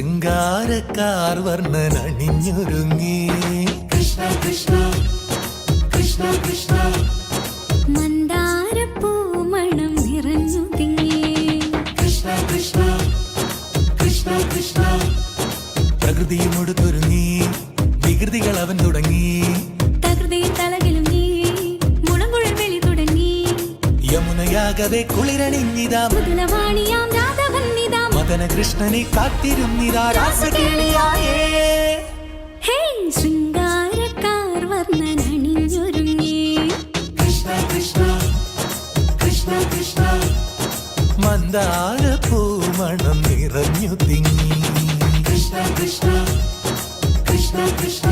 ശൃംഗാരക്കാർ വർണ്ണൻ അണിഞ്ഞൊരുങ്ങി കൃഷ്ണ കൃഷ്ണ കൃഷ്ണ കൃഷ്ണ മന്ദാരപ്പൂമണം നിറഞ്ഞു തിങ്ങി കൃഷ്ണ കൃഷ്ണ കൃഷ്ണ കൃഷ്ണ പ്രകൃതിയും ഒടുത്തൊരുങ്ങി വികൃതികൾ അവൻ തുടങ്ങി തകൃതിയിൽ തലകിലും നീ മുളങ്കുഴൽ വെളി തുടങ്ങി യമുനയാകവെ കുളിരണിഞ്ഞിതാ മുതലവാണിയാം രാധവന്നിതാ മദന കൃഷ്ണനെ കാത്തിരുന്നിതാ രാസകേളിയായേ ഹേ ശൃംഗാരക്കാർ വർണ്ണൻ അണിഞ്ഞൊരുങ്ങി കൃഷ്ണ കൃഷ്ണ കൃഷ്ണ കൃഷ്ണ മന്ദാരപ്പൂമണം നിറഞ്ഞു തിങ്ങി കൃഷ്ണ കൃഷ്ണ കൃഷ്ണ കൃഷ്ണ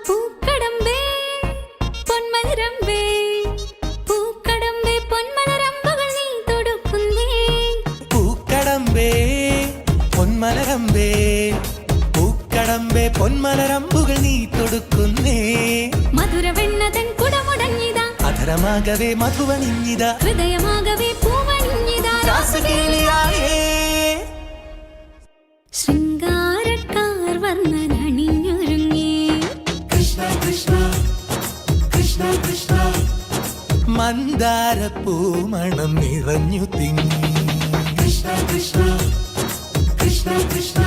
പൂക്കടമ്പേ പൊന്മലരമ്പേ പൂക്കടമ്പേ പൊന്മലരമ്പുകൾ നീ തൊടുക്കുന്നേ പൂക്കടമ്പേ പൊന്മലരമ്പേ പൂക്കടമ്പേ പൊന്മലരമ്പുകൾ നീ തൊടുക്കുന്നേ മധുരവെണ്ണതൻ കുടമുടങ്ങിതാ അധരമാകവേ മധുവണിഞ്ഞിതാ ഹൃദയമാകവേ പൂവണിഞ്ഞിതാ രാസകേളിയായേ ശൃംഗാരക്കാർ വർണ്ണൻ അണിഞ്ഞൊരുങ്ങി കൃഷ്ണ കൃഷ്ണ കൃഷ്ണ കൃഷ്ണ മന്ദാരപ്പൂമണം നിറഞ്ഞു തിങ്ങി കൃഷ്ണ കൃഷ്ണ കൃഷ്ണ കൃഷ്ണ